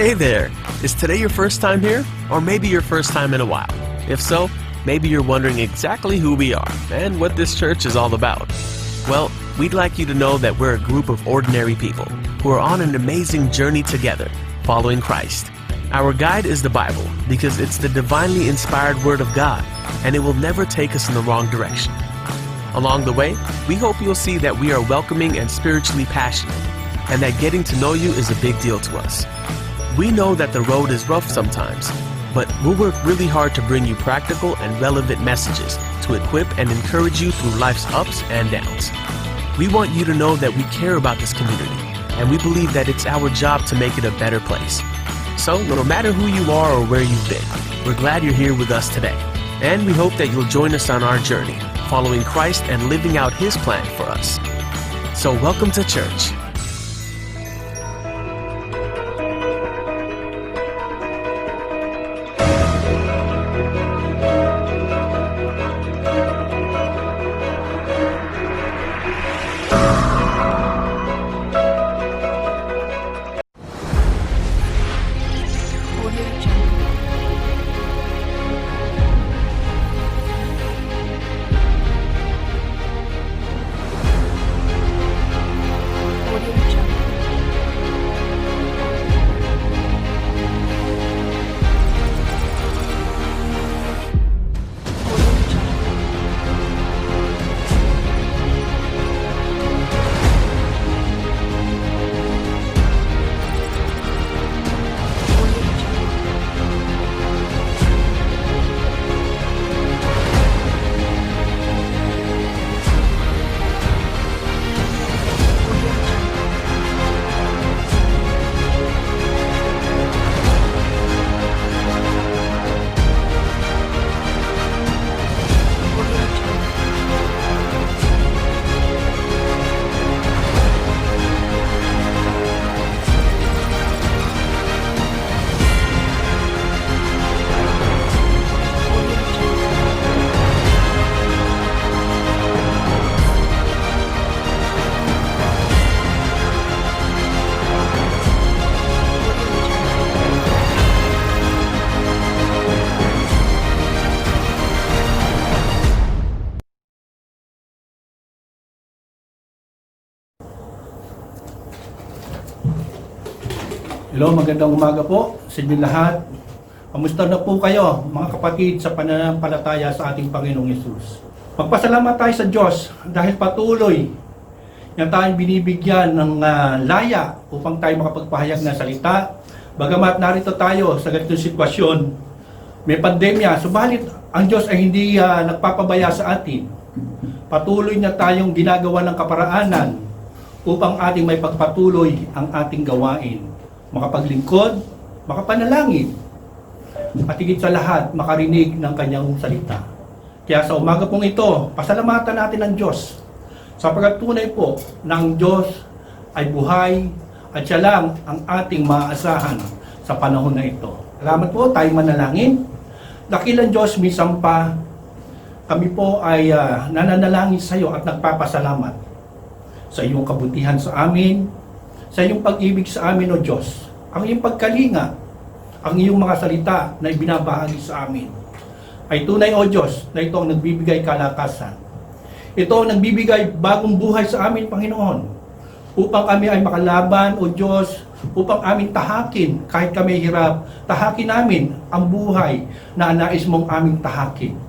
Hey there! Is today your first time here? Or maybe your first time in a while? If so, maybe you're wondering exactly who we are and what this church is all about. Well, we'd like you to know that we're a group of ordinary people who are on an amazing journey together, following Christ. Our guide is the Bible because it's the divinely inspired Word of God, and it will never take us in the wrong direction. Along the way, we hope you'll see that we are welcoming and spiritually passionate, and that getting to know you is a big deal to us. We know that the road is rough sometimes, but we'll work really hard to bring you practical and relevant messages to equip and encourage you through life's ups and downs. We want you to know that we care about this community, and we believe that it's our job to make it a better place. So, no matter who you are or where you've been, we're glad you're here with us today, and we hope that you'll join us on our journey, following Christ and living out His plan for us. So, welcome to church. Hello, magandang umaga po sa inyo lahat. Kamusta na po kayo mga kapatid sa pananampalataya sa ating Panginoong Yesus? Magpasalamat tayo sa Diyos dahil patuloy na tayong binibigyan ng laya upang tayo makapagpahayag ng salita. Bagamat narito tayo sa ganitong sitwasyon, may pandemya, subalit ang Diyos ay hindi nagpapabaya sa atin. Patuloy na tayong ginagawa ng kaparaanan upang ating may pagpatuloy ang ating gawain. Makapaglingkod, makapanalangin, at higit sa lahat, makarinig ng kanyang salita. Kaya sa umaga pong ito, pasalamatan natin ang Diyos, sapagkat tunay po na ang Diyos ay buhay at siya lang ang ating maaasahan sa panahon na ito. Salamat po, tayo manalangin. Dakilang Diyos, minsan pa, kami po ay nananalangin sa iyo at nagpapasalamat sa iyong kabutihan sa amin, sa iyong pag-ibig sa amin, O Diyos, ang iyong pagkalinga, ang iyong mga salita na ibinabahagi sa amin, ay tunay, O Diyos, na ito ang nagbibigay kalakasan. Ito ang nagbibigay bagong buhay sa amin, Panginoon, upang kami ay makalaban, O Diyos, upang amin tahakin, kahit kami hirap, tahakin namin ang buhay na nais mong aming tahakin.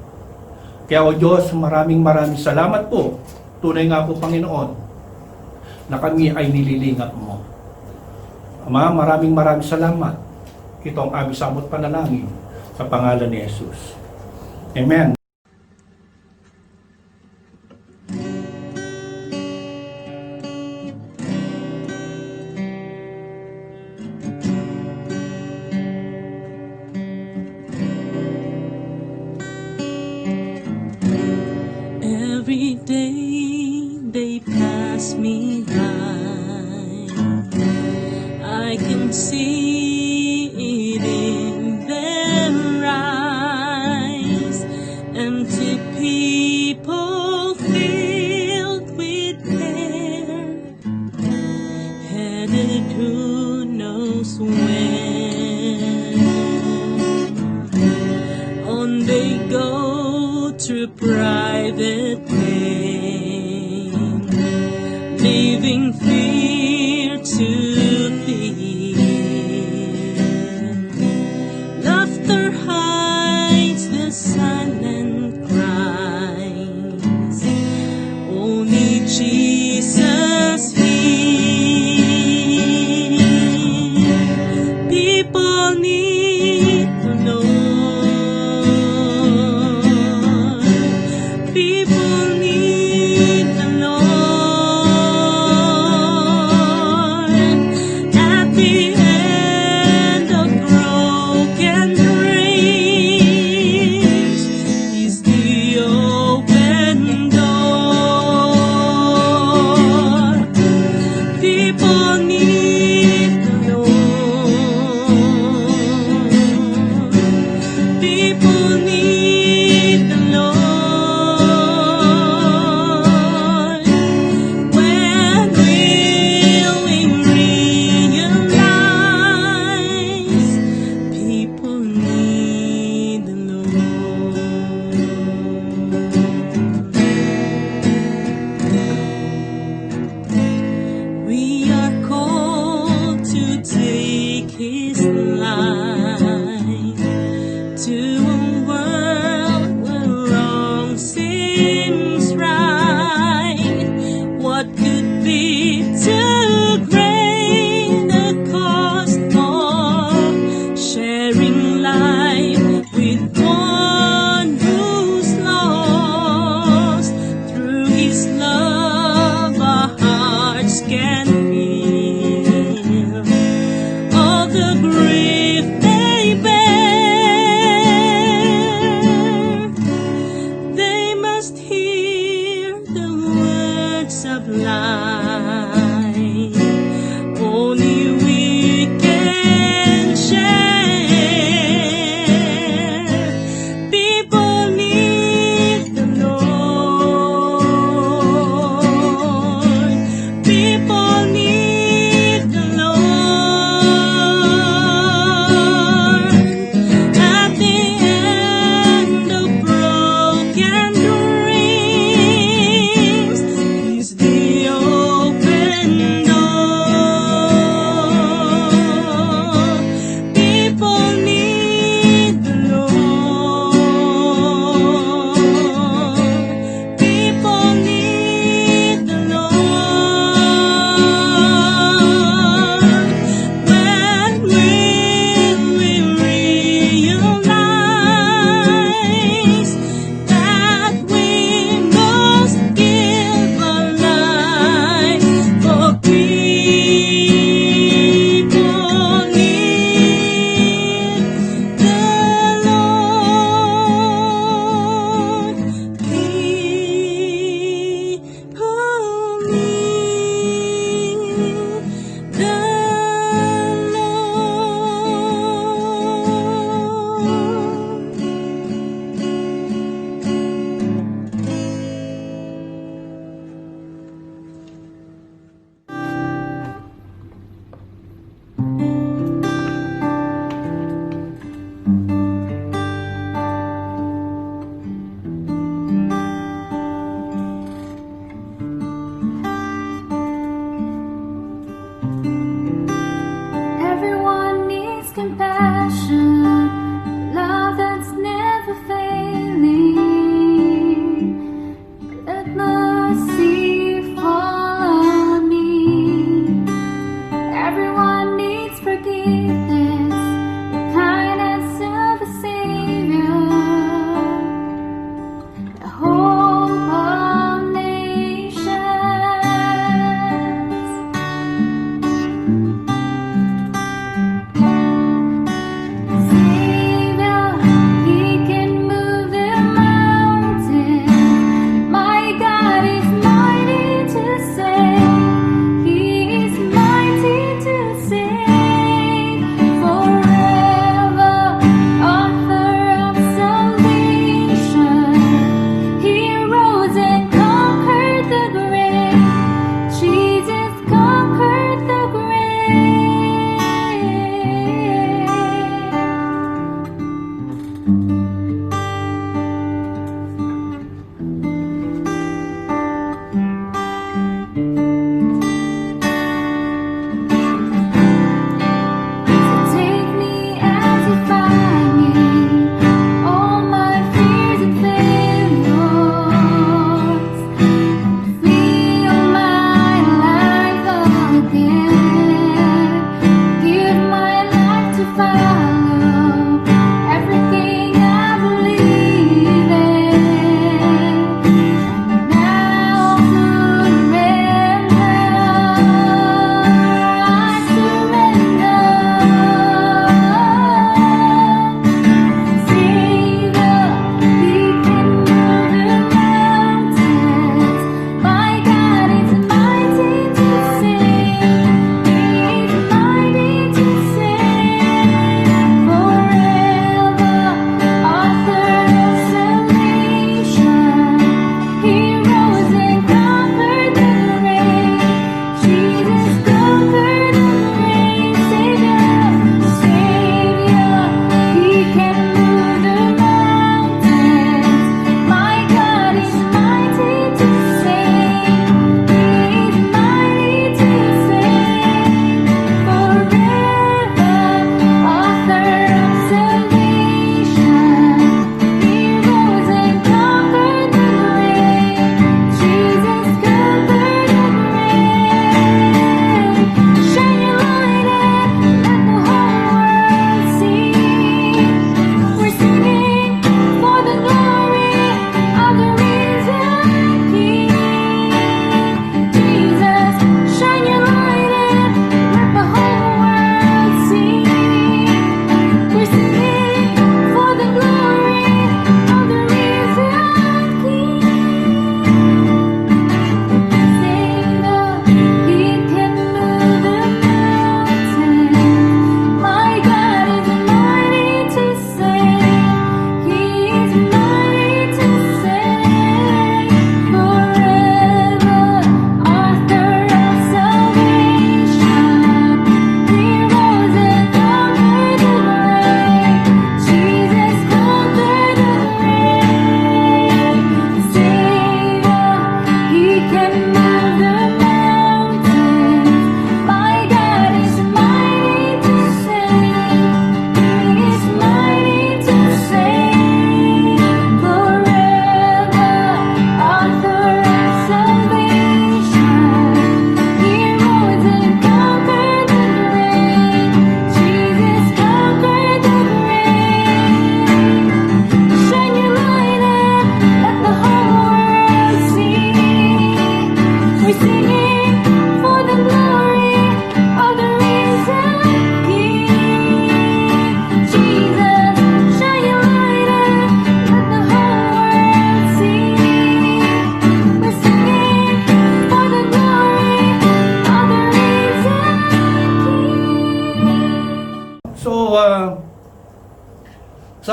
Kaya, O Diyos, maraming salamat po. Tunay nga po, Panginoon, na kami ay nililingat mo. Ama, maraming salamat. Ito ang aming samot panalangin sa pangalan ni Jesus. Amen. Every day they pass me by, I can see it in their eyes. Empty people filled with care, headed who knows where. through private pain, leaving fear to thin. Laughter hides the silent cries, only Jesus hears. People need to know. People need the Lord. At the end of broken dreams, He's the open door. People need the Lord. People need the Lord. When will we realize people need the Lord? We are called to take His light to a world where wrong seems right. What could be too great a cost for sharing life with one who's lost? Through His love, our hearts can feel all the grief they bear. They must hear the words of life only we can share. People need the Lord. People need the Lord. At the end of broken dreams, He's the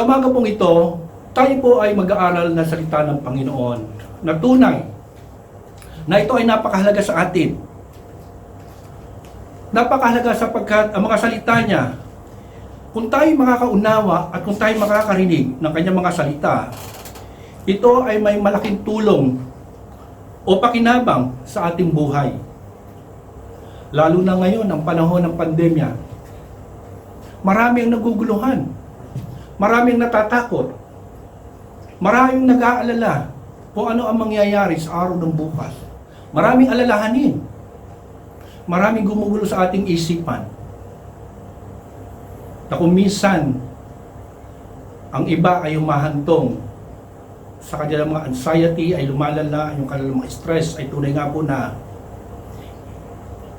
Sa umaga pong ito, tayo po ay mag-aaral ng salita ng Panginoon na tunay na ito ay napakahalaga sa atin. Napakahalaga sapagkat ang mga salita niya, kung tayo makakaunawa at kung tayo makakarinig ng kanyang mga salita, ito ay may malaking tulong o pakinabang sa ating buhay. Lalo na ngayon, ang panahon ng pandemya, marami ang naguguluhan, marami ang natatakot, maraming nag-aalala kung ano ang mangyayari sa araw ng bukas. Maraming alalahanin, maraming gumugulo sa ating isipan. Na kung minsan, ang iba ay humahantong sa kanilang mga anxiety, ay lumalala, yung kanilang mga stress ay tunay nga po na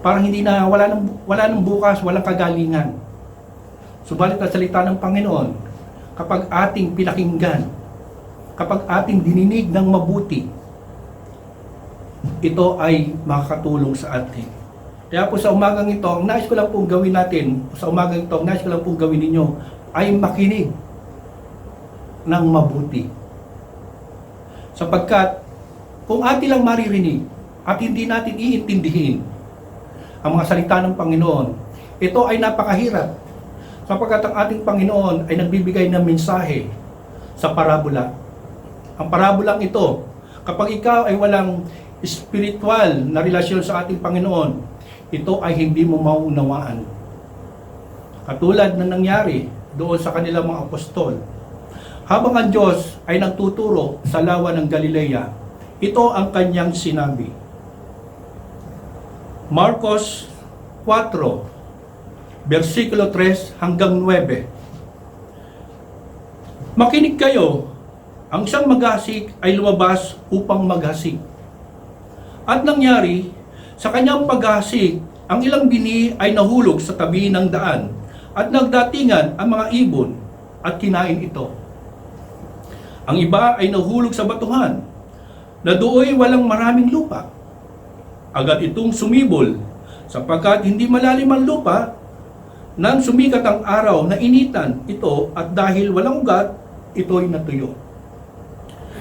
parang hindi na, wala nang bukas, walang kagalingan. Subalit ang salita ng Panginoon, kapag ating pinakinggan, kapag ating dininig ng mabuti, ito ay makakatulong sa atin. Kaya po sa umagang ito, ang nais ko lang pong gawin natin, sa umagang ito, ang nais ko lang pong gawin ninyo, ay makinig ng mabuti. Sapagkat, kung atin lang maririnig, at hindi natin iintindihin ang mga salita ng Panginoon, ito ay napakahirap. Sapagkat ang ating Panginoon ay nagbibigay ng mensahe sa parabola. Ang parabolang ito, kapag ikaw ay walang spiritual na relasyon sa ating Panginoon, ito ay hindi mo mauunawaan. Katulad na nangyari doon sa kanilang mga apostol. Habang ang Diyos ay nagtuturo sa lawa ng Galilea, ito ang kanyang sinabi. Marcos 4, versikulo 3 hanggang 9. Makinig kayo, ang isang maghasik ay lumabas upang maghasik. At nangyari, sa kanyang paghasik, ang ilang bini ay nahulog sa tabi ng daan at nagdatingan ang mga ibon at kinain ito. Ang iba ay nahulog sa batuhan na dooy walang maraming lupa. Agad itong sumibol sapagkat hindi malalim ang lupa. Nang sumikat ang araw na initan ito at dahil walang ugat, ito'y natuyo.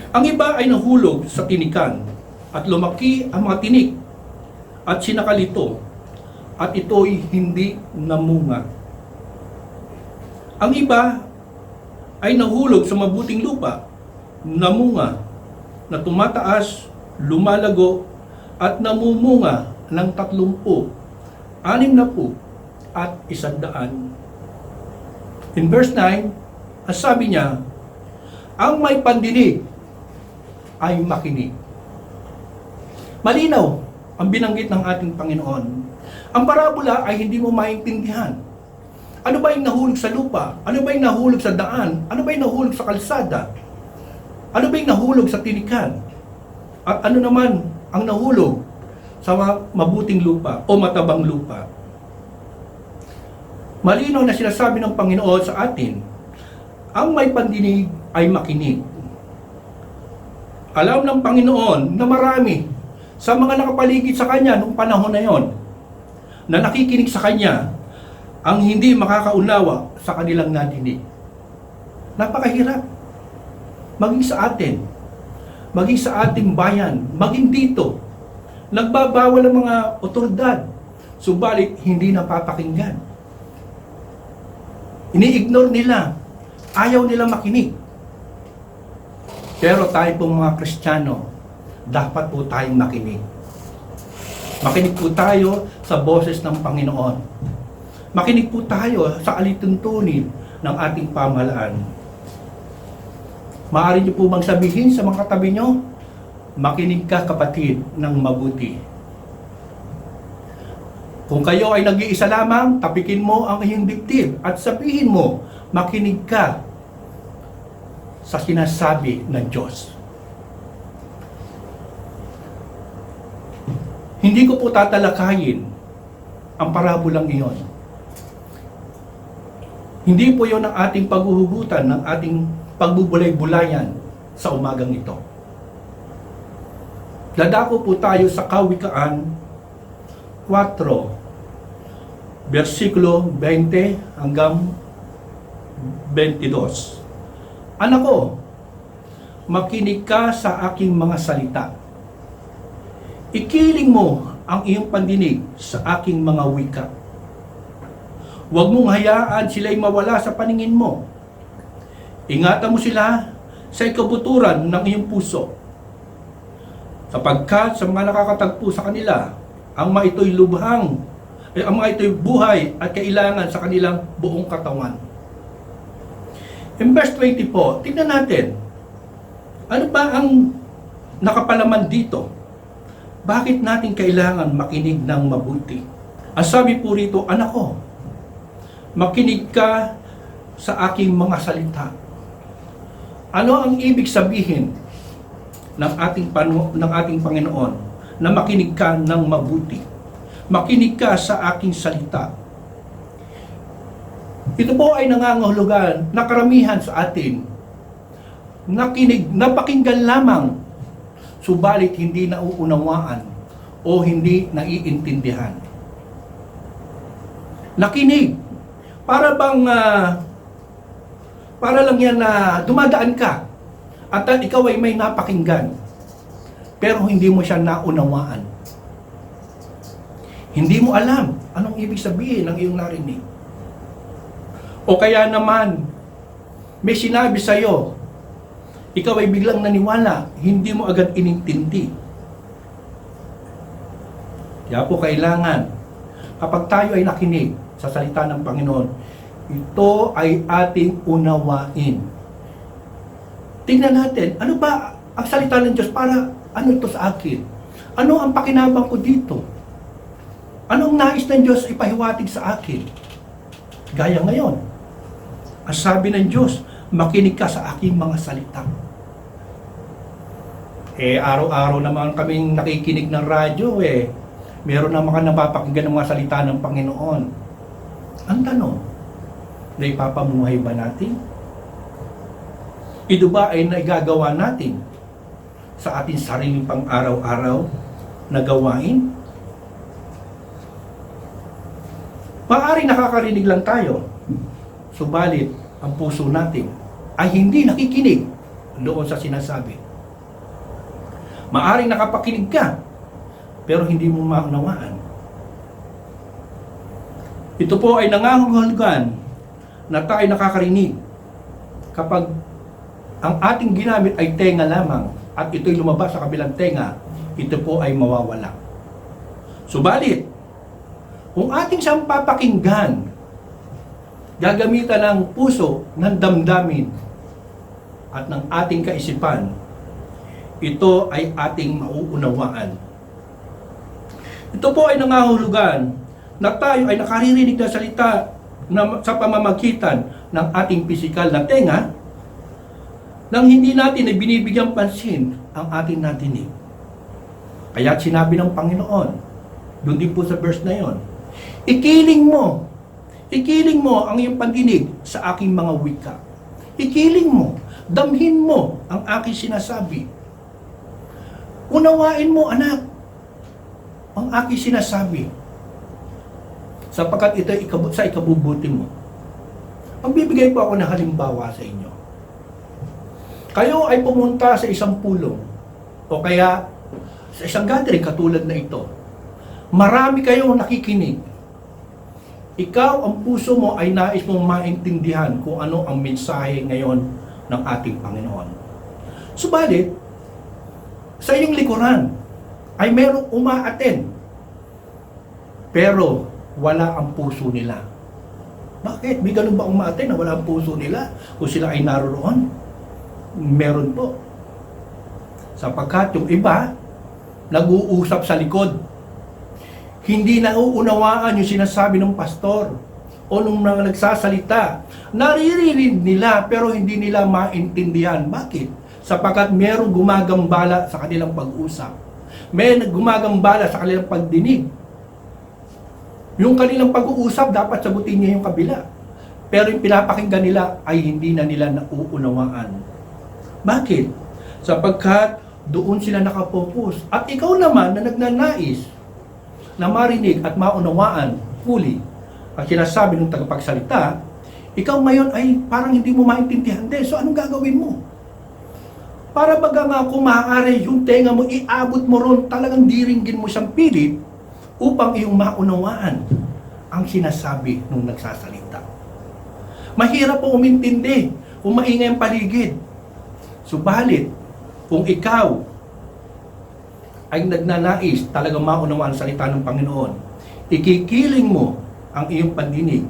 Ang iba ay nahulog sa tinikan at lumaki ang mga tinik at sinakalito at ito'y hindi namunga. Ang iba ay nahulog sa mabuting lupa, namunga, na tumataas, lumalago at namumunga ng 30, 60 at 100. In verse 9, ang sabi niya, ang may pandinig ay makinig. Malinaw ang binanggit ng ating Panginoon. Ang parabola ay hindi mo maintindihan. Ano ba yung nahulog sa lupa? Ano ba yung nahulog sa daan? Ano ba yung nahulog sa kalsada? Ano ba yung nahulog sa tinikan? At ano naman ang nahulog sa mabuting lupa o matabang lupa? Malinaw na sinasabi ng Panginoon sa atin, ang may pandinig ay makinig. Alam ng Panginoon na marami sa mga nakapaligid sa Kanya noong panahon na yon, na nakikinig sa Kanya, ang hindi makakaunawa sa kanilang nadinig. Napakahirap. Maging sa atin, maging sa ating bayan, maging dito, nagbabawal ang mga otoridad, subalit hindi napapakinggan. Ini-ignore nila, ayaw nila makinig. Pero tayo pong mga Kristiyano, dapat po tayong makinig. Makinig po tayo sa boses ng Panginoon. Makinig po tayo sa alituntunin ng ating pamahalaan. Maaari niyo po bang sabihin sa mga katabi niyo, makinig ka kapatid ng mabuti. Kung kayo ay nag-iisa lamang, tapikin mo ang iyong dibdib at sabihin mo, makinig ka sa sinasabi ng Diyos. Hindi ko po tatalakayin ang parabolang iyon. Hindi po yon ang ating paghuhugutan ng ating pagbubulay-bulayan sa umagang ito. Dadako po tayo sa Kawikaan 4, versikulo 20 hanggang 22. Anak ko, makinig ka sa aking mga salita. Ikiling mo ang iyong pandinig sa aking mga wika. Huwag mong hayaan sila'y mawala sa paningin mo. Ingatan mo sila sa ikabuturan ng iyong puso. Sapagkat sa mga nakakatagpo sa kanila, ang mga ito'y ang mga ito'y buhay at kailangan sa kanilang buong katawan. In verse 20 po, tingnan natin, ano ba ang nakapalaman dito? Bakit natin kailangan makinig ng mabuti? Ang sabi po rito, anak ko, makinig ka sa aking mga salita. Ano ang ibig sabihin ng ating Panginoon na makinig ka ng mabuti? Makinig ka sa aking salita. Ito po ay nangangahulugan na karamihan sa atin napakinggan lamang, subalit hindi nauunawaan o hindi naiintindihan. Nakinig. Para lang yan na dumadaan ka at ikaw ay may napakinggan pero hindi mo siya naunawaan. Hindi mo alam anong ibig sabihin ng iyong narinig. O kaya naman may sinabi sa iyo, ikaw ay biglang naniwala, hindi mo agad inintindi. Kaya po kailangan, kapag tayo ay nakinig sa salita ng Panginoon, ito ay ating unawain. Tingnan natin, ano ba ang salita ng Diyos para ano ito sa akin? Ano ang pakinabang ko dito? Anong nais ng Diyos ipahiwatig sa akin? Gaya ngayon, ang sabi ng Diyos, makinig ka sa aking mga salita. Araw-araw naman kaming nakikinig ng radyo meron na mga napapakinggan ng mga salita ng Panginoon. Ang tanong, naipapamuhay ba natin? Ito ba ay naigagawa natin sa ating sariling pang-araw-araw na gawain? Maaaring nakakarinig lang tayo, subalit ang puso natin ay hindi nakikinig doon sa sinasabi. Maaaring nakapakinig ka, pero hindi mo maunawaan. Ito po ay nangangahulugan na tayo nakakarinig kapag ang ating ginamit ay tenga lamang at ito'y lumabas sa kabilang tenga, ito po ay mawawala. Subalit, kung ating siyang papakinggan, gagamitan ng puso, ng damdamin, at ng ating kaisipan, ito ay ating mauunawaan. Ito po ay nangahulugan na tayo ay nakaririnig na salita sa pamamagitan ng ating pisikal na tenga nang hindi natin ay binibigyang pansin ang ating nadinig. Kaya sinabi ng Panginoon, doon din po sa verse na yon, ikiling mo ang iyong pandinig sa aking mga wika. Ikiling mo, damhin mo ang aking sinasabi. Unawain mo, anak, ang aking sinasabi, sapagkat ito sa ikabubuti mo. Magbibigay po ako ng halimbawa sa inyo. Kayo ay pumunta sa isang pulong o kaya sa isang gathering katulad na ito. Marami kayong nakikinig. Ikaw, ang puso mo ay nais mong maintindihan kung ano ang mensahe ngayon ng ating Panginoon. Subalit, sa iyong likuran ay merong umaaten pero wala ang puso nila. Bakit? May ganun ba umaaten na wala ang puso nila kung sila ay naroon? Meron po. Sapagkat yung iba nag-uusap sa likod, hindi nauunawaan yung sinasabi ng pastor o nung mga nagsasalita. Naririnig nila pero hindi nila maintindihan. Bakit? Sapagkat merong gumagambala sa kanilang pag-usap. May gumagambala sa kanilang pagdinig. Yung kanilang pag-uusap, dapat sagutin niya yung kabila. Pero yung pinapakinggan nila ay hindi na nila nauunawaan. Bakit? Sapagkat doon sila nakapokus. At ikaw naman na nagnanais na marinig at maunawaan fully ang sinasabi ng tagapagsalita, Ikaw ngayon ay parang hindi mo maintindihan din. So anong gagawin mo? Para baga nga kung maaari yung tenga mo, iabot mo ron, talagang diringgin mo siyang pilit upang iyong maunawaan ang sinasabi nung nagsasalita. Mahirap po umintindi kung maingay ang paligid. Subalit, kung ikaw ay nagnanais talagang maunawaan ang salita ng Panginoon, ikikiling mo ang iyong pandinig.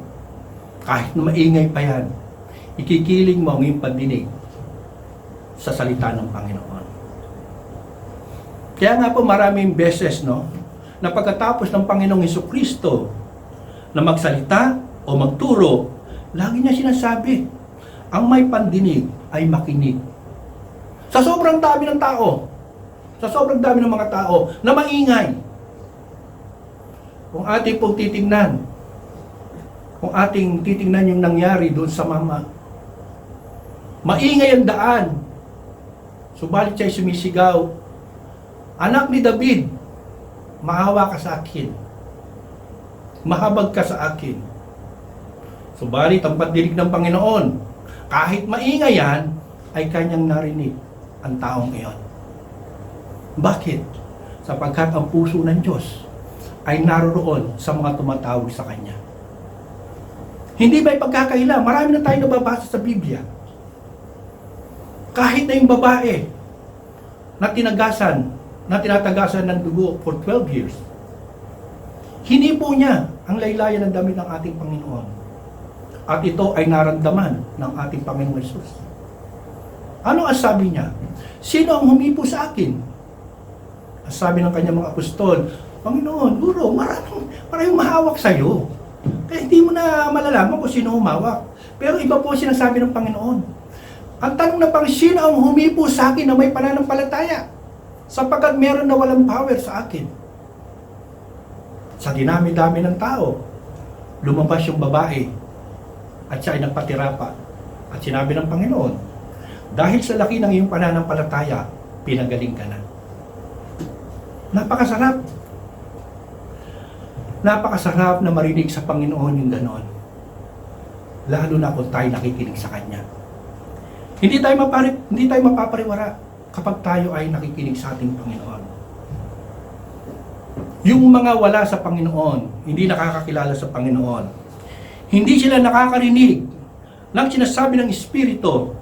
Kahit na maingay pa yan, ikikiling mo ang iyong pandinig sa salita ng Panginoon. Kaya nga po maraming beses, na pagkatapos ng Panginoong Hesukristo na magsalita o magturo, lagi niya sinasabi, ang may pandinig ay makinig. Sa sobrang dami ng tao, sa sobrang dami ng mga tao na maingay, kung ating pong titingnan, yung nangyari doon sa mama, maingay ang daan, subalit siya'y sumisigaw, anak ni David, maawa ka sa akin, mahabag ka sa akin. Subalit ang pandinig ng Panginoon, kahit maingay yan, ay kanyang narinig ang taong iyon. Bakit? Sapagkat ang puso ng Diyos ay naroroon sa mga tumatawag sa Kanya. Hindi ba ipagkakaila? Marami na tayo nababasa sa Biblia. Kahit na yung babae na tinatagasan ng dugo for 12 years, hindi po niya ang laylayan ng damit ng ating Panginoon. At ito ay naramdaman ng ating Panginoong Hesus. Ano ang sabi niya? Sino ang humipo sa akin? Ang sabi ng kanyang mga apostol, Panginoon, Guro, maraming mahawak sa iyo. Kaya hindi mo na malalaman kung sino humawak. Pero iba po sinasabi ng Panginoon. Ang tanong na sino ang humipo sa akin na may pananampalataya? Sapagkat meron na walang power sa akin. Sa dinami-dami ng tao, lumabas yung babae at siya ay nagpatira pa. At sinabi ng Panginoon, dahil sa laki ng iyong pananampalataya, pinagaling ka na. Napakasarap. Napakasarap na marinig sa Panginoon yung ganon. Lalo na kung tayo nakikinig sa Kanya. Hindi tayo mapapariwara kapag tayo ay nakikinig sa ating Panginoon. Yung mga wala sa Panginoon, hindi nakakakilala sa Panginoon, hindi sila nakakarinig ng sinasabi ng Espiritu,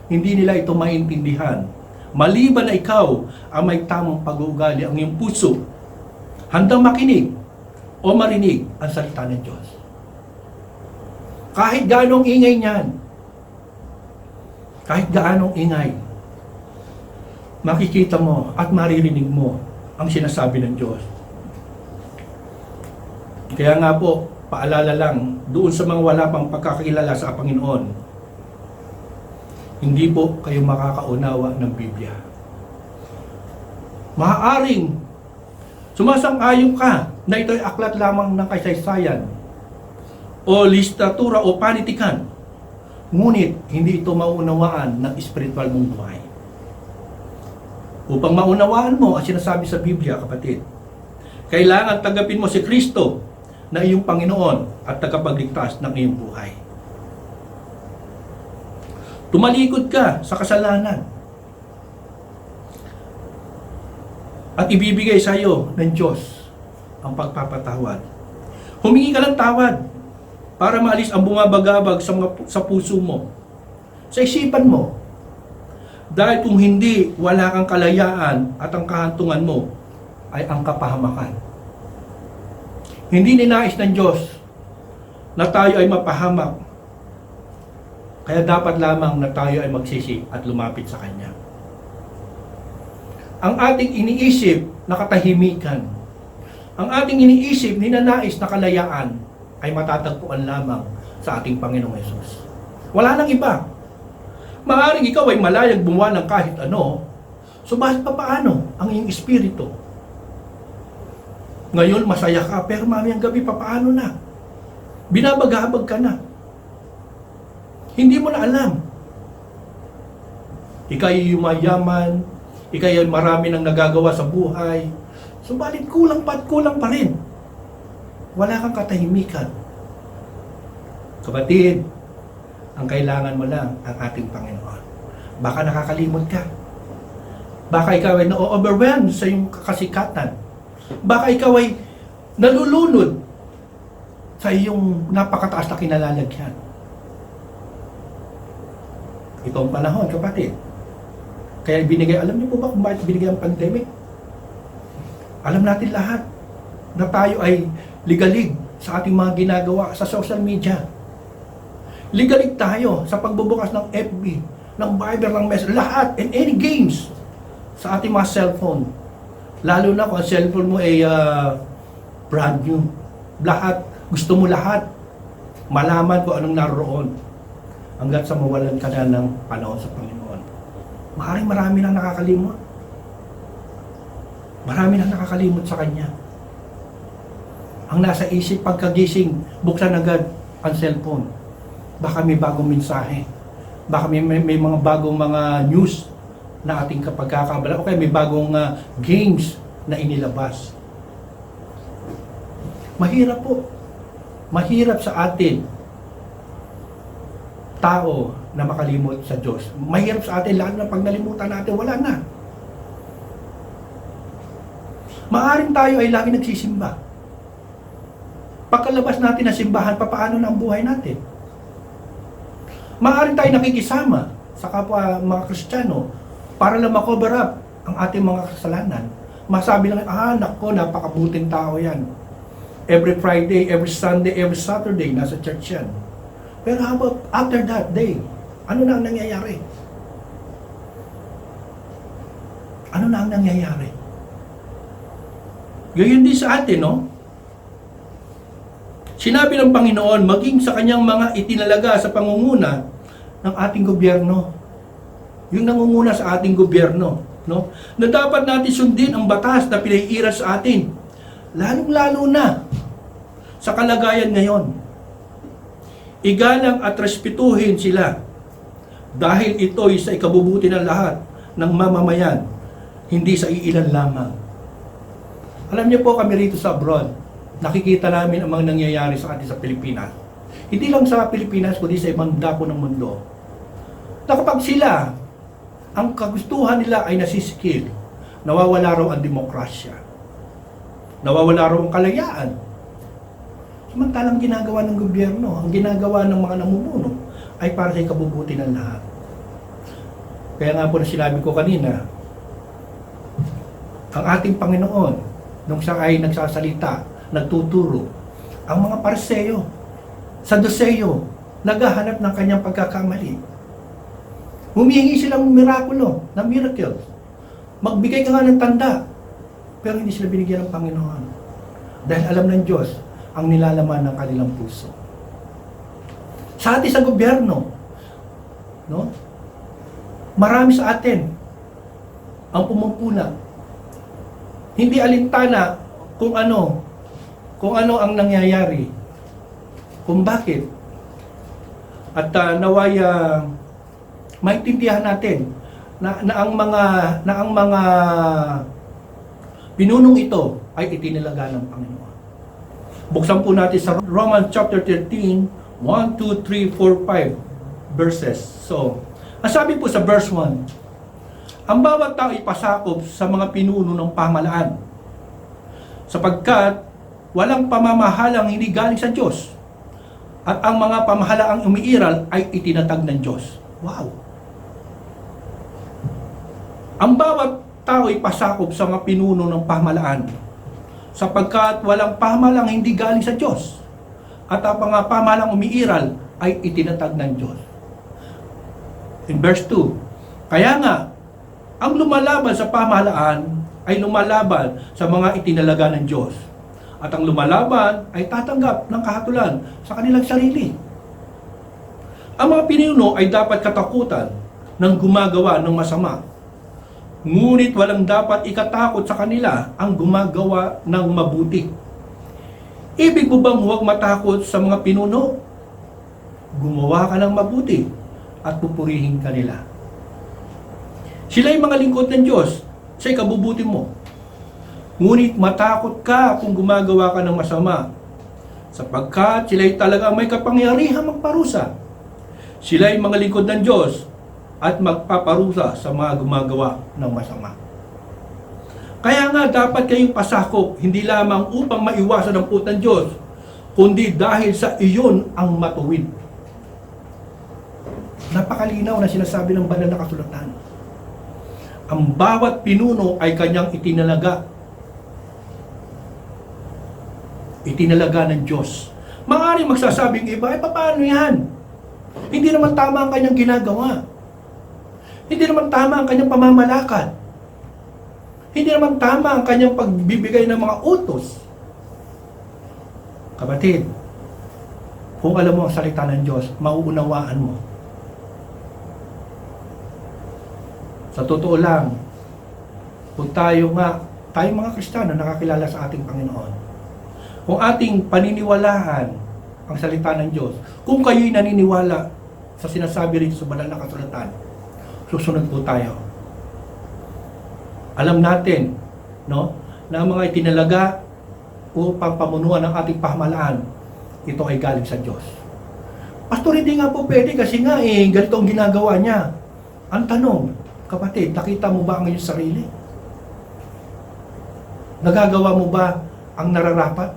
hindi nila ito maintindihan. Maliban na ikaw ang may tamang pag-uugali, ang iyong puso, handang makinig o marinig ang salita ng Diyos. Kahit gaanong ingay niyan, kahit gaanong ingay, makikita mo at maririnig mo ang sinasabi ng Diyos. Kaya nga po, paalala lang, doon sa mga wala pang pagkakilala sa Panginoon, hindi po kayo makakaunawa ng Biblia. Maaaring sumasang-ayon ka na ito'y aklat lamang ng kasaysayan o listatura o panitikan, ngunit hindi ito maunawaan ng espiritual mong buhay. Upang maunawaan mo ang sinasabi sa Biblia, kapatid, kailangan tanggapin mo si Kristo na iyong Panginoon at tagapagligtas ng iyong buhay. Tumalikod ka sa kasalanan at ibibigay sa iyo ng Diyos ang pagpapatawad. Humingi ka ng tawad para maalis ang bumabagabag sa puso mo, sa isipan mo. Dahil kung hindi, wala kang kalayaan at ang kahantungan mo ay ang kapahamakan. Hindi ninais ng Diyos na tayo ay mapahamak. Kaya dapat lamang na tayo ay magsisi at lumapit sa Kanya. Ang ating iniisip na katahimikan, ang ating iniisip ninanais na kalayaan ay matatagpuan lamang sa ating Panginoong Hesus. Wala nang iba. Maaaring ikaw ay malayag buwan ng kahit ano, subalit papaano ang iyong espiritu? Ngayon masaya ka, pero mamayang gabi papaano na? Binabagabag ka na. Hindi mo na alam. Ika'y yumayaman, ika'y marami nang nagagawa sa buhay, subalit kulang pa rin. Wala kang katahimikan. Kapatid, Ang kailangan mo lang ang ating Panginoon. Baka nakakalimot ka. Baka ikaw ay na-overwhelmed sa iyong kasikatan. Baka ikaw ay nalulunod sa iyong napakataas na kinalalagyan. Ito ang panahon, kapatid. Kaya binigay, alam niyo po ba kung bakit binigay ang pandemic? Alam natin lahat na tayo ay ligalig sa ating mga ginagawa sa social media. Ligalig tayo sa pagbubukas ng FB, ng Viber, ng Messenger, lahat, and any games sa ating mga cellphone. Lalo na kung ang cellphone mo ay brand new. Lahat, gusto mo lahat malaman kung anong naroon hanggat sa mawalan ka na ng panahon sa Panginoon. Maaaring marami nang nakakalimot. Marami nang nakakalimot sa Kanya. Ang nasa isip pagkagising, buksan agad ang cellphone. Baka may bagong mensahe. Baka may mga bagong mga news na ating kapagkakabala. O kaya may bagong games na inilabas. Mahirap po. Mahirap sa atin tao na makalimot sa Diyos. Mahirap sa atin, lalo na pag nalimutan natin, wala na. Maaring tayo ay lagi nagsisimba. Pagkalabas natin ng simbahan, papaano na ang buhay natin? Maaring tayo nakikisama sa kapwa mga Kristiyano para lang ma-cover up ang ating mga kasalanan. Masabi lang, nako, napakabuting tao yan. Every Friday, every Sunday, every Saturday, nasa church yan. Pero how about after that day? Ano na ang nangyayari? Ano na ang nangyayari? Gayon din sa atin, no? Sinabi ng Panginoon, maging sa kanyang mga itinalaga sa pangunguna ng ating gobyerno. Yung nangunguna sa ating gobyerno, no? Na dapat natin sundin ang batas na pinaiiral sa atin. Lalong-lalo na sa kalagayan ngayon. Igalang at respetuhin sila dahil ito'y sa ikabubuti ng lahat ng mamamayan, hindi sa iilan lamang. Alam niyo po, kami rito sa abroad, nakikita namin ang mga nangyayari sa atin sa Pilipinas. Hindi lang sa Pilipinas, kundi sa ibang dako ng mundo. Na kapag sila, ang kagustuhan nila ay nasisikil, nawawala raw ang demokrasya. Nawawala raw ang kalayaan. Samantalang ginagawa ng gobyerno, ang ginagawa ng mga namumuno, ay para sa ikabubuti ng lahat. Kaya nga po na sinabi ko kanina, ang ating Panginoon, nung siya ay nagsasalita, nagtuturo, ang mga Pariseo, Saduceo, naghahanap ng kanyang pagkakamali. Humihingi silang mirakulo, na miracles. Magbigay ka nga ng tanda, pero hindi sila binigyan ng Panginoon. Dahil alam ng Diyos ang nilalaman ng kanilang puso. Sa atin sa gobyerno, no? Marami sa atin ang pumupuna. Hindi alintana kung ano ang nangyayari, kung bakit. At naway maintindihan natin na ang mga pinunong ito ay itinilaga ng Panginoon. Buksan po natin sa Romans chapter 13, 1, 2, 3, 4, 5 verses. So, ang sabi po sa verse 1, ang bawat tao ipasakop sa mga pinuno ng pamahalaan, sapagkat walang pamamahalang hindi galing sa Diyos, at ang mga pamahalaang umiiral ay itinatag ng Diyos. Wow! Ang bawat tao ipasakop sa mga pinuno ng pamahalaan, sapagkat walang pamahalang hindi galing sa Diyos, at ang mga pamahalang umiiral ay itinatag ng Diyos. In verse 2, kaya nga, ang lumalaban sa pamahalaan ay lumalaban sa mga itinalaga ng Diyos, at ang lumalaban ay tatanggap ng kahatulan sa kanilang sarili. Ang mga pinuno ay dapat katakutan ng gumagawa ng masama, ngunit walang dapat ikatakot sa kanila ang gumagawa ng mabuti. Ibig mo bang huwag matakot sa mga pinuno? Gumawa ka ng mabuti at pupurihin ka nila. Sila ay mga lingkod ng Diyos sa ikabubuti mo. Ngunit matakot ka kung gumagawa ka ng masama, sapagkat sila ay talaga may kapangyarihan magparusa. Sila ay mga lingkod ng Diyos at magpaparusa sa mga gumagawa ng masama. Kaya nga dapat kayong pasakop, hindi lamang upang maiwasan ang puot ng Diyos, kundi dahil sa iyon ang matuwid. Napakalinaw na sinasabi ng banal na kasulatan. Ang bawat pinuno ay kanyang itinalaga. Itinalaga ng Diyos. Maaaring magsasabing iba, paano yan? Hindi naman tama ang kanyang ginagawa. Hindi naman tama ang kanyang pamamalakad. Hindi naman tama ang kanyang pagbibigay ng mga utos. Kapatid, kung alam mo ang salita ng Diyos, mauunawaan mo. Sa totoo lang, kung tayo mga Kristiyano nakakilala sa ating Panginoon, kung ating paniniwalaan ang salita ng Diyos, kung kayo'y naniniwala sa sinasabi rin sa banal na kasulatan, susunod po tayo. Alam natin, no, na ang mga itinalaga upang pamunuan ng ating pamahalaan, ito ay galing sa Diyos. Pastor, hindi nga po pwede kasi ganito ang ginagawa niya. Ang tanong, kapatid, nakita mo ba ang iyong sarili? Nagagawa mo ba ang nararapat?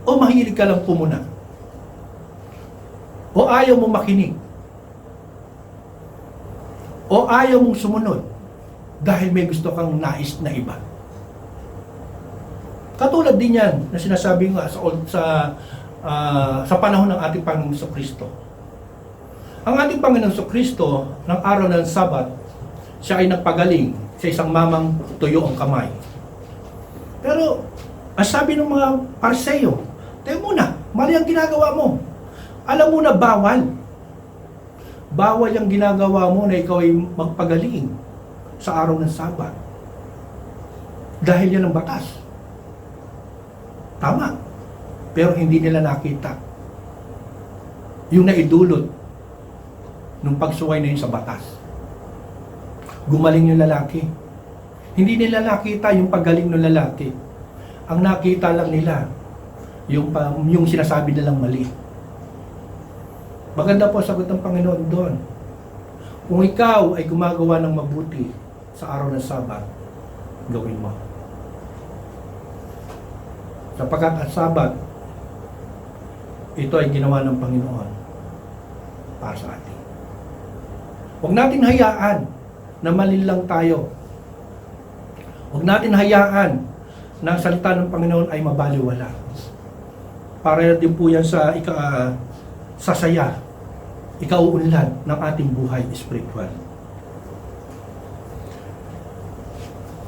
O mahilig ka lang pumuna? O ayaw mo makinig? O ayaw mong sumunod dahil may gusto kang nais na iba? Katulad din yan na sinasabi nga sa panahon ng ating Panginoong Jesucristo. Ang ating Panginoong Jesucristo, ng araw ng Sabat, siya ay nagpagaling sa isang mamang tuyo ang kamay. Pero, ang sabi ng mga Pariseo, tayo muna, mali ang ginagawa mo. Alam mo na bawal. Bawal ang ginagawa mo na ikaw ay magpagaling sa araw ng Sabat. Dahil yan ang batas. Tama. Pero hindi nila nakita yung naidulot nung pagsuway na yun sa batas. Gumaling yung lalaki. Hindi nila nakita yung paggaling ng lalaki. Ang nakita lang nila yung sinasabi nilang mali. Maganda po sagot ng Panginoon doon. Kung ikaw ay gumagawa ng mabuti sa araw ng Sabat, gawin mo. Sapagkat ang Sabat, ito ay ginawa ng Panginoon para sa atin. Huwag natin hayaan na mali lang tayo. Huwag natin hayaan na ang salita ng Panginoon ay mabaliwala. Para din po yan sa sasaya, ikauunlad ng ating buhay spiritual.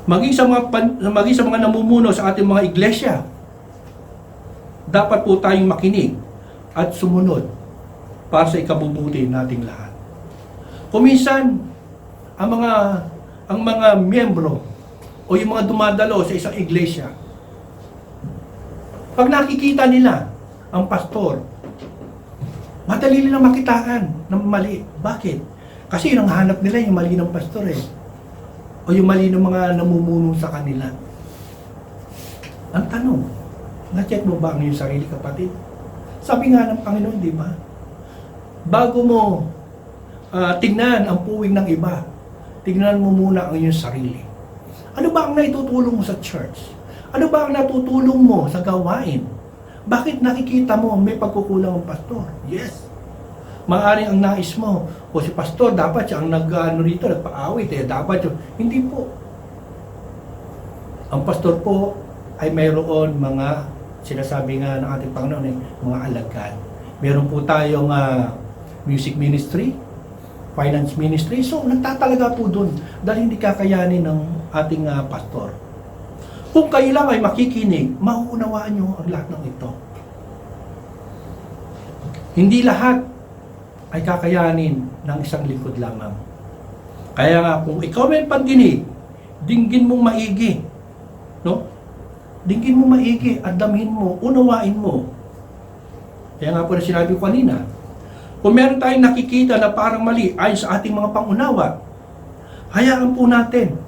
Maging sa mga namumuno sa ating mga iglesia, dapat po tayong makinig at sumunod para sa ikabubuti nating lahat. Kuminsan, ang mga miyembro o yung mga dumadalo sa isang iglesia, pag nakikita nila ang pastor, madali nilang makitaan ng mali. Bakit? Kasi yung hanap nila yung mali ng pastor o yung mali ng mga namumuno sa kanila. Ang tanong, na-check mo ba ang iyong sarili, kapatid? Sabi nga ng Panginoon, di ba? Bago mo tignan ang puwing ng iba, tignan mo muna ang iyong sarili. Ano ba ang naitutulong mo sa church? Ano ba ang natutulong mo sa gawain? Bakit nakikita mo may pagkukulang ang pastor? Yes. Maaring ang nais mo, o si pastor dapat siya ang nagpaawit, dapat yun. Hindi po. Ang pastor po ay mayroon mga sinasabi nga ng ating Panginoon mga alagad. Meron po tayong music ministry, finance ministry. So, nagtatalaga po doon dahil hindi kakayanin ng ating pastor. Kung kayo lang ay makikinig, mauunawaan nyo ang lahat ng ito. Hindi lahat ay kakayanin ng isang lingkod lamang. Kaya nga, kung ikaw may pagdinig, dinggin mong maigi. No? Dinggin mo maigi at damhin mo, unawain mo. Kaya nga po na sinabi ko kanina, kung meron tayong nakikita na parang mali ayon sa ating mga pangunawa, hayaan po natin.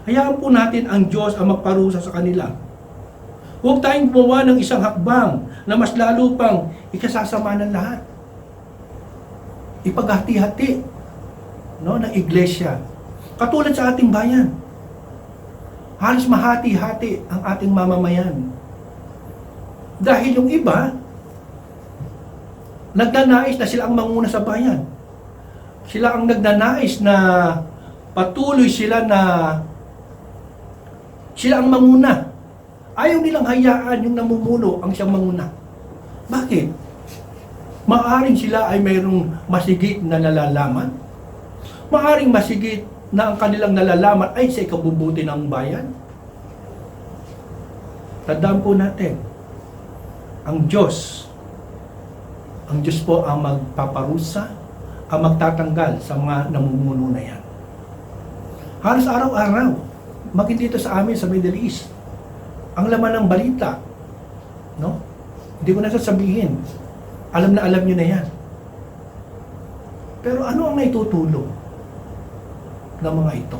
Hayaan po natin ang Diyos ang magparusa sa kanila. Huwag tayong gumawa ng isang hakbang na mas lalo pang ikasasama ng lahat. ipaghati-hati, no, ng iglesia. Katulad sa ating bayan. Halos mahati-hati ang ating mamamayan. Dahil yung iba, nagnanais na sila ang manguna sa bayan. Sila ang nagnanais na patuloy sila ang manguna. Ayaw nilang hayaan yung namumuno ang siyang manguna. Bakit? Maaring sila ay mayroong masigit na nalalaman. Maaring masigit na ang kanilang nalalaman ay sa ikabubuti ng bayan. Tandaan po natin, ang Diyos po ang magpaparusa, ang magtatanggal sa mga namumuno na yan. Halos araw-araw, maging dito sa amin sa Middle East, ang laman ng balita, no? Hindi ko na sasabihin. Alam na alam nyo na yan. Pero ano ang naitutulong ng mga ito?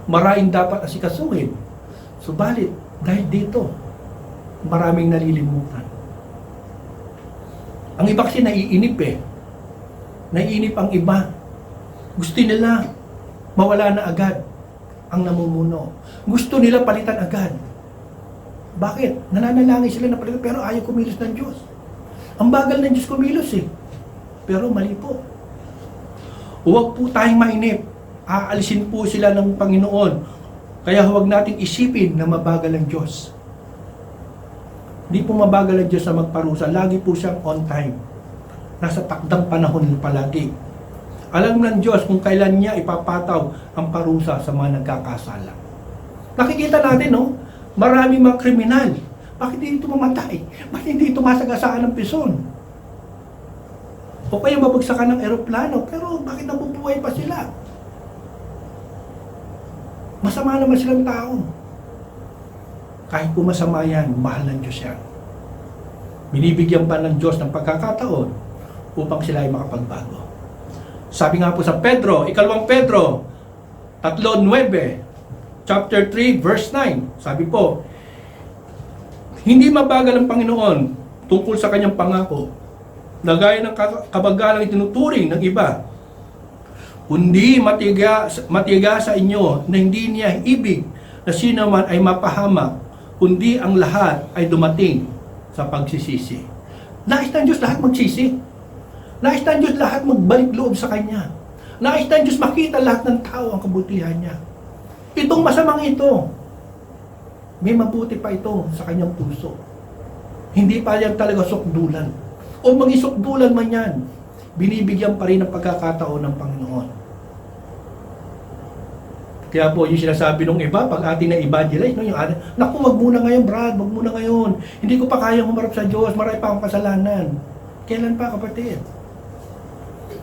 Maraming dapat asikasuhin. Subalit, dahil dito, maraming nalilimutan. Ang iba kasi naiinip eh. Naiinip ang iba. Gusto nila mawala na agad ang namumuno. Gusto nila palitan agad. Bakit? Nananalangin sila na palitan pero ayaw kumilos ng Diyos. Ang bagal ng Diyos kumilos eh. Pero mali po. Huwag po tayong mainip. Aalisin po sila ng Panginoon. Kaya huwag nating isipin na mabagal ang Diyos. Hindi po mabagal ang Diyos na magparusa. Lagi po siyang on time. Nasa takdang panahon palagi. Alam ng Diyos kung kailan niya ipapataw ang parusa sa mga nagkakasala. Nakikita natin, no? Maraming mga kriminal. Bakit hindi ito mamatay? Bakit hindi ito masagasaan ng prison? O kaya mabagsakan ng eroplano, pero bakit nabubuhay pa sila? Masama naman silang tao. Kahit po masama yan, mahal ng Diyos yan. Binibigyan pa ng Diyos ng pagkakataon upang sila ay makapagbago. Sabi nga po sa Pedro, ikalawang Pedro 3:9, chapter 3, verse 9, sabi po, hindi mabagal ang Panginoon tungkol sa kanyang pangako, na gaya ng kabagalang itinuturing ng iba, kundi matiga sa inyo na hindi niya ibig na sino man ay mapahamak, kundi ang lahat ay dumating sa pagsisisi. Nais ng Diyos lahat magsisi. Nais ng Diyos lahat magbalik loob sa Kanya. Nais ng Diyos makita lahat ng tao ang kabutihan niya. Itong masamang ito, may mabuti pa ito sa kanyang puso. Hindi pa yan talaga sukdulan. O mangisukdulan man yan, binibigyan pa rin ng pagkakataon ng Panginoon. Kaya po yung sinasabi ng iba, pag ating na-evangelize, no, yung naku, wag muna ngayon Brad, wag muna ngayon. Hindi ko pa kayang humarap sa Diyos, marami pa akong kasalanan. Kailan pa, kapatid?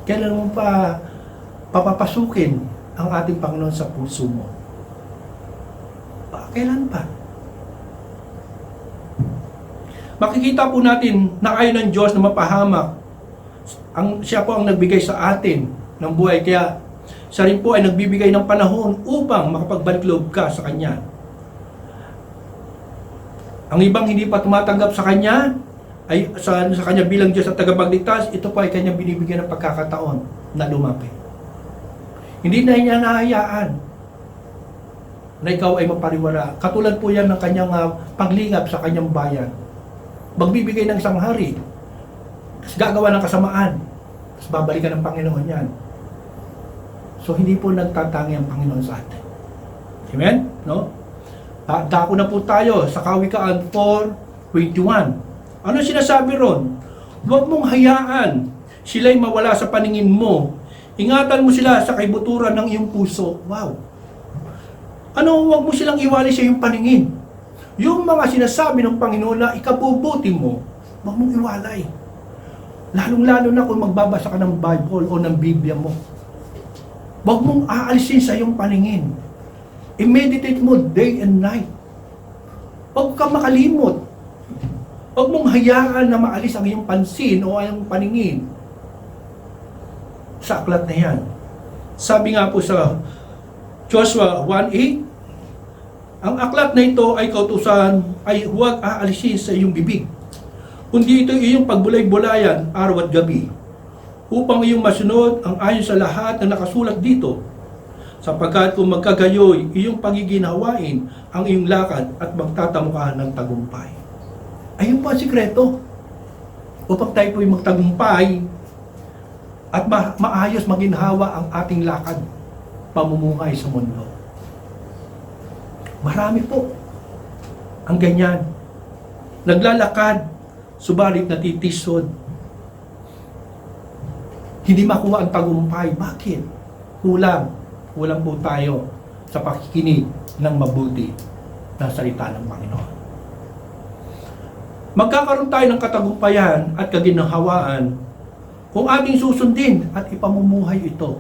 Kailan mo pa papapasukin ang ating Panginoon sa puso mo? Kailan pa? Makikita po natin na ayaw ng Diyos na mapahamak. Siya po ang nagbigay sa atin ng buhay. Kaya siya rin po ay nagbibigay ng panahon upang makapagbalik loob ka sa Kanya. Ang ibang hindi pa tumatanggap sa Kanya, ay sa Kanya bilang Diyos at tagapagligtas, ito po ay Kanya binibigyan ng pagkakataon na lumapit. Hindi na niya nahayaan na ikaw ay mapariwara. Katulad po yan ng Kanyang paglingap sa Kanyang bayan. Magbibigay ng isang hari, tapos gagawa ng kasamaan, tapos babalikan ng Panginoon yan. So hindi po nagtatangi ang Panginoon sa atin. Amen? No? Dako na po tayo sa Kawikaan 4:21. Ano sinasabi ron? Huwag mong hayaan sila'y mawala sa paningin mo. Ingatan mo sila sa kaibuturan ng iyong puso. Wow! Ano, huwag mo silang iwali sa iyong paningin. Yung mga sinasabi ng Panginoon na ikabubuti mo, huwag mong iwalay. Lalong-lalo na kung magbabasa ka ng Bible o ng Biblia mo. Huwag mong aalisin sa iyong paningin. I-meditate mo day and night. Huwag ka makalimot. Huwag mong hayaan na maalis ang iyong pansin o ang paningin sa aklat na yan. Sabi nga po sa Joshua 1:8, ang aklat na ito ay kautusan ay huwag aalisin sa iyong bibig, kundi ito iyong pagbulay-bulayan araw at gabi, upang iyong masunod ang ayon sa lahat na nakasulat dito, sapagkat kung magkagayoy iyong pagiginawain ang iyong lakad at magtatamo ka ng tagumpay. Ayun po ang sikreto. Upang tayo po'y magtagumpay at maayos maginhawa ang ating lakad, pamumuhay sa mundo. Marami po ang ganyan. Naglalakad, subalit natitisod. Hindi makuha ang tagumpay. Bakit? Kulang po tayo sa pakikinig ng mabuti na salita ng Panginoon. Magkakaroon tayo ng katagumpayan at kaginhawaan kung ating susundin at ipamumuhay ito.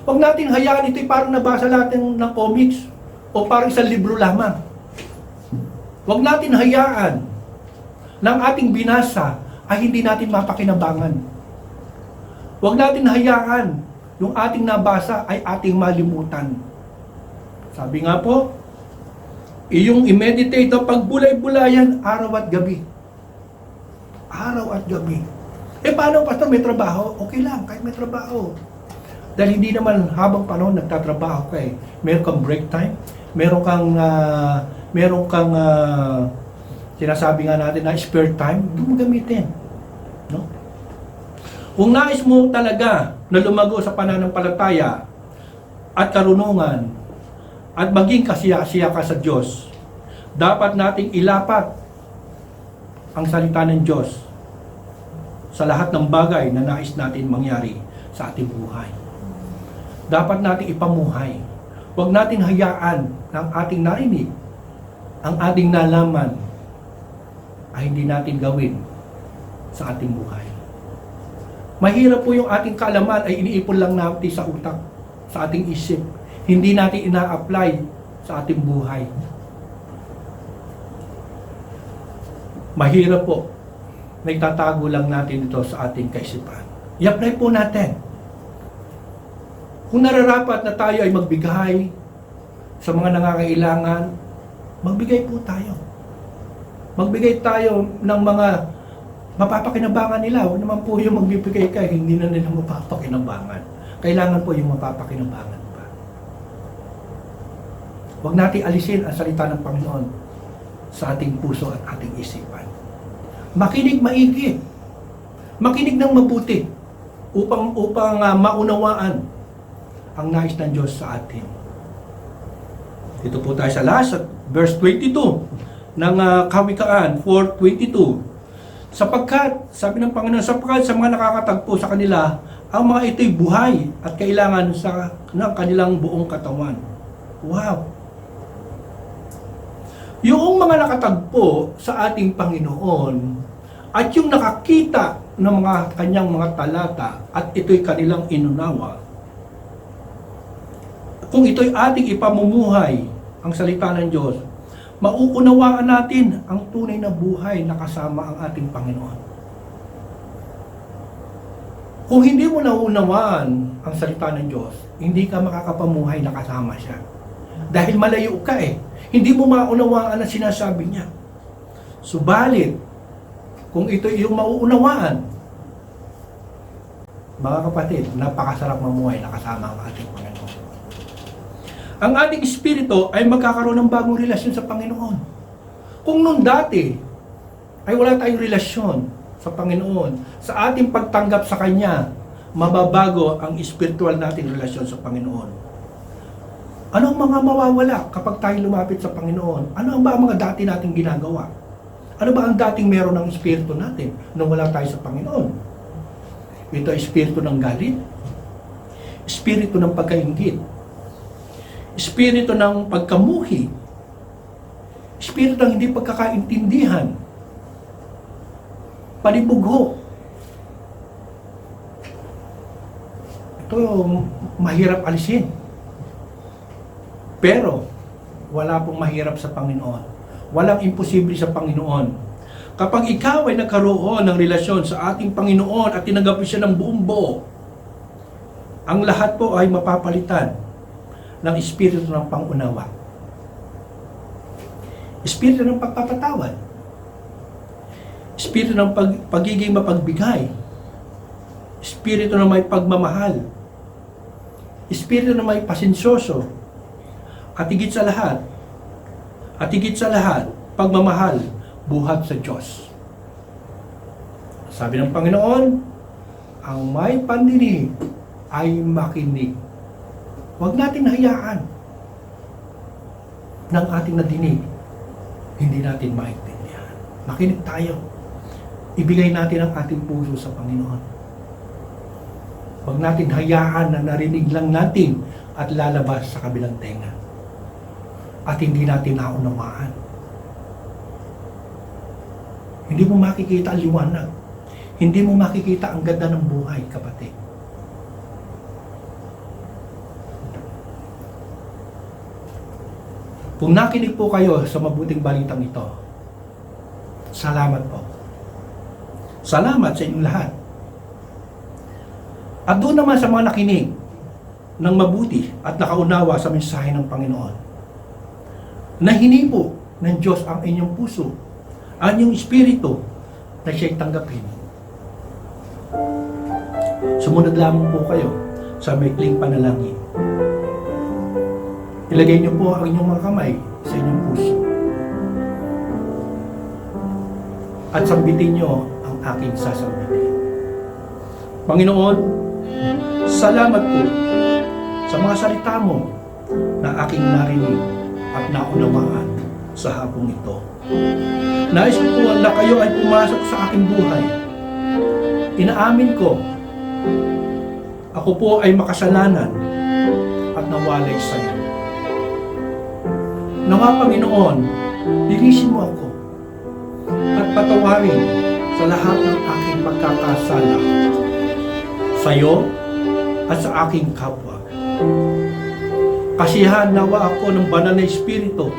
Huwag natin hayaan ito'y parang nabasa natin ng comics o parang isang libro lamang. Huwag natin hayaan na ang ating binasa ay hindi natin mapakinabangan. Huwag natin hayaan yung ating nabasa ay ating malimutan. Sabi nga po, iyong i-meditate o pagbulay-bulayan araw at gabi. Araw at gabi. Paano, Pastor, may trabaho? Okay lang, kahit may trabaho. Dahil hindi naman habang panahon nagtatrabaho ka eh. Meron kang break time, meron kang sinasabi nga natin na spare time, doon mo gamitin. No? Kung nais mo talaga na lumago sa pananampalataya at karunungan at maging kasiya-siya ka sa Diyos, dapat nating ilapat ang salita ng Diyos sa lahat ng bagay na nais natin mangyari sa ating buhay. Dapat nating ipamuhay. Huwag natin hayaan na ang ating narinig, ang ating nalaman, ay hindi natin gawin sa ating buhay. Mahirap po yung ating kaalaman ay iniipon lang natin sa utak, sa ating isip. Hindi natin ina-apply sa ating buhay. Mahirap po. Nagtatago lang natin ito sa ating kaisipan. I-apply po natin. Kung nararapat na tayo ay magbigay sa mga nangangailangan, magbigay po tayo. Magbigay tayo ng mga mapapakinabangan nila. Huwag naman po yung magbibigay ka, hindi na nila mapapakinabangan. Kailangan po yung mapapakinabangan pa. Huwag natin alisin ang salita ng Panginoon sa ating puso at ating isipan. Makinig maigi. Makinig ng mabuti upang maunawaan ang nais ng Diyos sa atin. Ito po tayo sa last, verse 22 ng Kawikaan 4:22. Sapagkat, sabi ng Panginoon, sapagkat sa mga nakakatagpo sa kanila, ang mga ito'y buhay at kailangan ng kanilang buong katawan. Wow! Yung mga nakatagpo sa ating Panginoon at yung nakakita ng mga kanyang mga talata at ito'y kanilang inunawa, kung ito'y ating ipamumuhay ang salita ng Diyos, mauunawaan natin ang tunay na buhay na kasama ang ating Panginoon. Kung hindi mo naunawaan ang salita ng Diyos, hindi ka makakapamuhay na kasama siya. Dahil malayo ka eh. Hindi mo maunawaan ang sinasabi niya. Subalit, kung ito yung mauunawaan, mga kapatid, napakasarap mamuhay na kasama ang ating Panginoon. Ang ating espiritu ay magkakaroon ng bagong relasyon sa Panginoon. Kung noon dati ay wala tayong relasyon sa Panginoon, sa ating pagtanggap sa Kanya, mababago ang spiritual nating relasyon sa Panginoon. Ano ang mga mawawala kapag tayo lumapit sa Panginoon? Ano ba ang mga dati nating ginagawa? Ano ba ang dating meron ng espiritu natin nung wala tayo sa Panginoon? Ito ay espiritu ng galit, espiritu ng pagkainggit, espiritu ng pagkamuhi, espiritu ng hindi pagkakaintindihan, palibugho. Ito mahirap alisin. Pero, wala pong mahirap sa Panginoon. Walang imposible sa Panginoon. Kapag ikaw ay nagkaroon ng relasyon sa ating Panginoon at tinanggap siya ng buong buo, ang lahat po ay mapapalitan ng espiritu ng pangunawa. Espiritu ng pagpapatawad. Espiritu ng pagiging mapagbigay. Espiritu na may pagmamahal, Espiritu na may pasensyoso, at higit sa lahat, pagmamahal, buhat sa Diyos. Sabi ng Panginoon, ang may pandinig ay makinig. Huwag natin hayaan ng ating nadinig, hindi natin maintindihan. Makinig tayo. Ibigay natin ang ating puso sa Panginoon. Huwag natin hayaan na narinig lang natin at lalabas sa kabilang tenga. At hindi natin naunawaan. Hindi mo makikita ang liwanag. Hindi mo makikita ang ganda ng buhay, kapatid. Kung nakinig po kayo sa mabuting balitang ito, salamat po. Salamat sa inyong lahat. At doon naman sa mga nakinig ng mabuti at nakaunawa sa mensahe ng Panginoon, na hinipo ng Diyos ang inyong puso, ang inyong espiritu, na siya'y tanggapin. Sumunod lamang po kayo sa maikling panalangin. Ilagay niyo po ang inyong mga kamay sa inyong puso. At sambitin niyo ang aking sasambitin. Panginoon, salamat po sa mga salita mo na aking narinig at naunawaan sa hapong ito. Nais ko po na kayo ay pumasok sa aking buhay. Inaamin ko, ako po ay makasalanan at nawalay sa iyo. Nawa Panginoon, linisin mo ako at patawarin sa lahat ng aking pagkakasala sa iyo at sa aking kapwa. Kasiyahan nawa ako ng banal na Espiritu.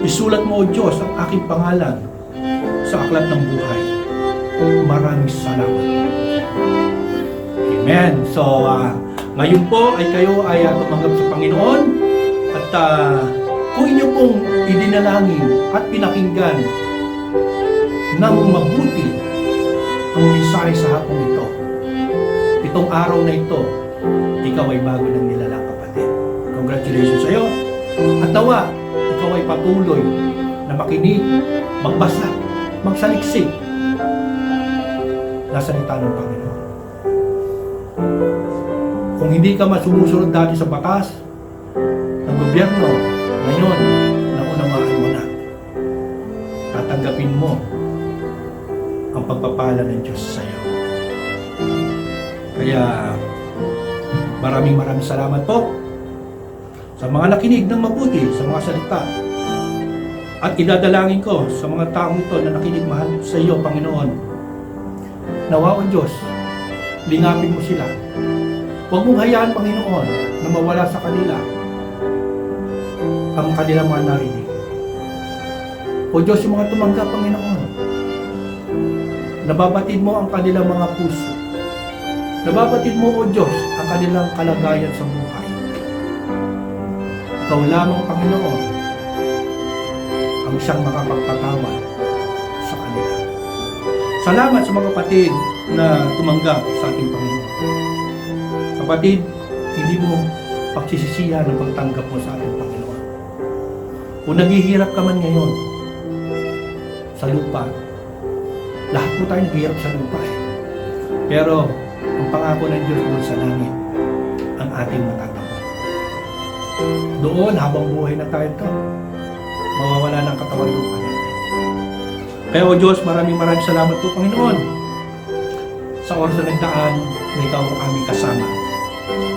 Isulat mo, O Diyos, ang aking pangalan sa aklat ng buhay. Maraming salamat. Amen. So, ngayon po ay kayo ay tumanggap sa Panginoon at kung inyo pong idinalangin at pinakinggan ng mabuti ang mensahe sa hapong ito, itong araw na ito, ikaw ay bago ng nilalang, kapatid. Congratulations sa iyo. At nawa, ikaw ay patuloy na makinig, magbasa, magsaliksik na salita ng Panginoon. Kung hindi ka masumusunod dati sa batas ng gobyerno, ngayon, naunawaan mo na. Tatanggapin mo ang pagpapala ng Diyos sa iyo. Kaya, maraming salamat po sa mga nakinig ng mabuti sa mga salita. At idadalangin ko sa mga taong ito na nakinig mahal sa iyo, Panginoon. Nawa, O Diyos, lingapin mo sila. Huwag mong hayaan, Panginoon, na mawala sa kanila ang kanilang mga narinig. O Diyos, yung mga tumanggap, Panginoon, nababatid mo ang kanilang mga puso. Nababatid mo, O Diyos, ang kanilang kalagayan sa buhay. Ikaw lamang, Panginoon, ang siyang makapagpatawad sa kanila. Salamat sa mga kapatid na tumanggap sa ating Panginoon. Kapatid, hindi mo pagsisisihan ang pagtanggap mo sa ating Panginoon. Kung naghihirap ka man ngayon sa lupa, lahat po tayo naghihirap sa lupa eh. Pero ang pangako ng Diyos doon sa langit ang ating matatanggap. Doon, habang buhay na tayo ito, mawawala ng katawan lupa natin. Kaya O Diyos, maraming salamat po, Panginoon, sa oras na nagdaan na ikaw ang aming kasama.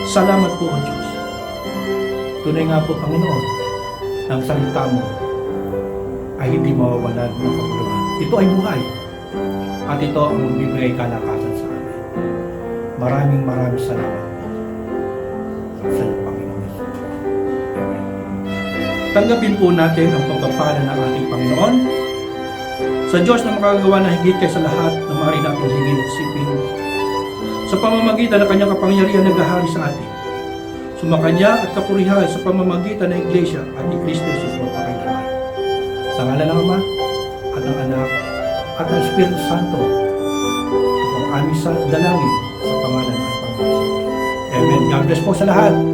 Salamat po, O Diyos. Tunay nga po, Panginoon, ang salita mo ay hindi mawawalan ng kabuluhan. Ito ay buhay. At ito ang magbibigay kalakasan sa amin. Maraming salamat po sa iyo, Panginoon. Amen. Tanggapin po natin ang pagpapala ng ating Panginoon sa Diyos na makagawa na higit kaysa lahat na maaari natin hingin at sipin. Sa pamamagitan ng kanyang kapangyarihan naghahari sa atin. Sumakanya at kapurihan sa pamamagitan ng Iglesia at ni Kristo Jesus magpakailanman. Sa ngalan ng Ama at ng Anak at ng Espiritu Santo, ito ang aming dalangin sa pangalan ng Panginoon. Amen. God bless po sa lahat.